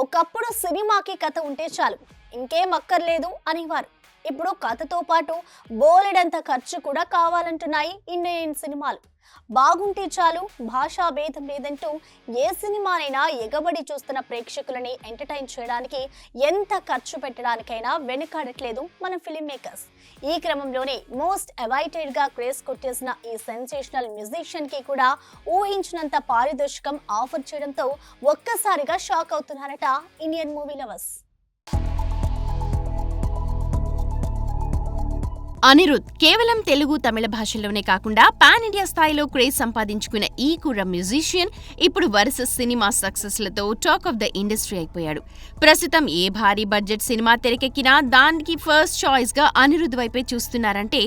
ఒకప్పుడు సినిమాకి కథ ఉంటే చాలు, ఇంకేం అక్కర్లేదు అనేవారు. ఇప్పుడు కథతో పాటు బోలెడంత ఖర్చు కూడా కావాలంటున్నాయి ఇండియన్ సినిమాలు. బాగుంటే చాలు, భాషా భేదం లేదంటూ ఏ సినిమానైనా ఎగబడి చూస్తున్న ప్రేక్షకులని ఎంటర్టైన్ చేయడానికి ఎంత ఖర్చు పెట్టడానికైనా వెనుకాడట్లేదు మన ఫిలిం మేకర్స్. ఈ క్రమంలోనే మోస్ట్ అవైటెడ్ గా క్రేజ్ కొట్టేసిన ఈ సెన్సేషనల్ మ్యూజిషియన్ కి కూడా ఊహించినంత పారితోషికం ఆఫర్ చేయడంతో ఒక్కసారిగా షాక్ అవుతున్నారట ఇండియన్ మూవీ లవర్స్. అనిరుద్ కేవలం తెలుగు, తమిళ భాషల్లోనే కాకుండా పాన్ ఇండియా స్థాయిలో క్రేజ్ సంపాదించుకున్న ఈ కుర్ర మ్యూజిషియన్ ఇప్పుడు వరుస సినిమా సక్సెస్లతో టాక్ ఆఫ్ ద ఇండస్ట్రీ అయిపోయాడు. ప్రస్తుతం ఏ భారీ బడ్జెట్ సినిమా తెరకెక్కినా దానికి ఫస్ట్ చాయిస్ గా అనిరుద్ వైపే చూస్తున్నారంటే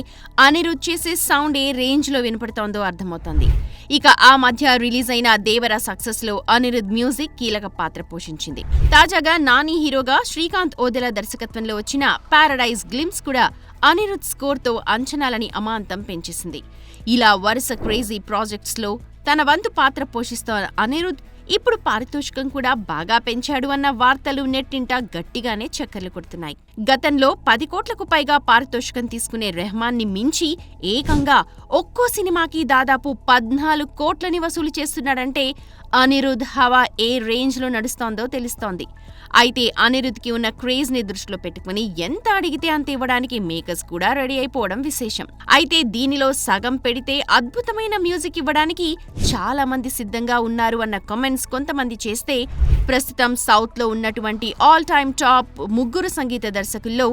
అనిరుద్ చేసే సౌండ్ ఏ రేంజ్ లో వినపడుతోందో అర్థమవుతోంది. ఇక ఆ మధ్య రిలీజ్ అయిన దేవరా సక్సెస్ లో అనిరుద్ మ్యూజిక్ కీలక పాత్ర పోషించింది. తాజాగా నాని హీరోగా శ్రీకాంత్ ఓదెల దర్శకత్వంలో వచ్చిన పారడైజ్ గ్లిమ్స్ కూడా అనిరుద్ స్కోర్తో అంచనాలని అమాంతం పెంచేసింది. ఇలా వరుస క్రేజీ ప్రాజెక్ట్స్లో తన వంతు పాత్ర పోషిస్తోన్న అనిరుద్ ఇప్పుడు పారితోషికం కూడా బాగా పెంచాడు అన్న వార్తలు నెట్టింట గట్టిగానే చక్కర్లు కొడుతున్నాయి. గతంలో 10 కోట్లకు పైగా పారితోషికం తీసుకునే రెహమాన్ని మించి ఏకంగా ఒక్కో సినిమాకి దాదాపు 14 కోట్లని వసూలు చేస్తున్నాడంటే అనిరుద్ హవా ఏ రేంజ్ లో నడుస్తోందో తెలుస్తోంది. అయితే అనిరుద్ కి ఉన్న క్రేజ్ ని దృష్టిలో పెట్టుకుని ఎంత అడిగితే అంత ఇవ్వడానికి మేకర్స్ కూడా రెడీ అయిపోవడం విశేషం. అయితే దీనిలో సగం పెడితే అద్భుతమైన మ్యూజిక్ ఇవ్వడానికి చాలా మంది సిద్ధంగా ఉన్నారు అన్న కామెంట్స్ కొంతమంది చేస్తే, ప్రస్తుతం సౌత్ లో ఉన్నటువంటి ఆల్ టైమ్ టాప్ 3 సంగీత దర్శకుల్లో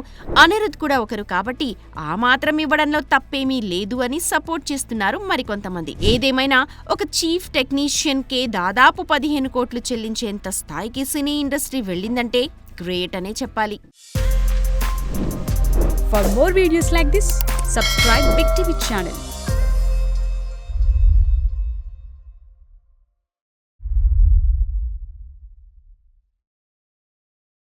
అనిరుద్ కూడా ఒకరు కాబట్టి ఆ మాత్రం ఇవ్వడంలో తప్పేమీ లేదు అని సపోర్ట్ చేస్తున్నారు మరికొంతమంది. ఏదేమైనా ఒక చీఫ్ టెక్నీషియన్ కే దాదాపు 15 కోట్లు చెల్లించేంత స్థాయికి సినీ ఇండస్ట్రీ వెళ్ళిందంటే గ్రేట్ అనే చెప్పాలి. For more videos like this, subscribe Big TV channel.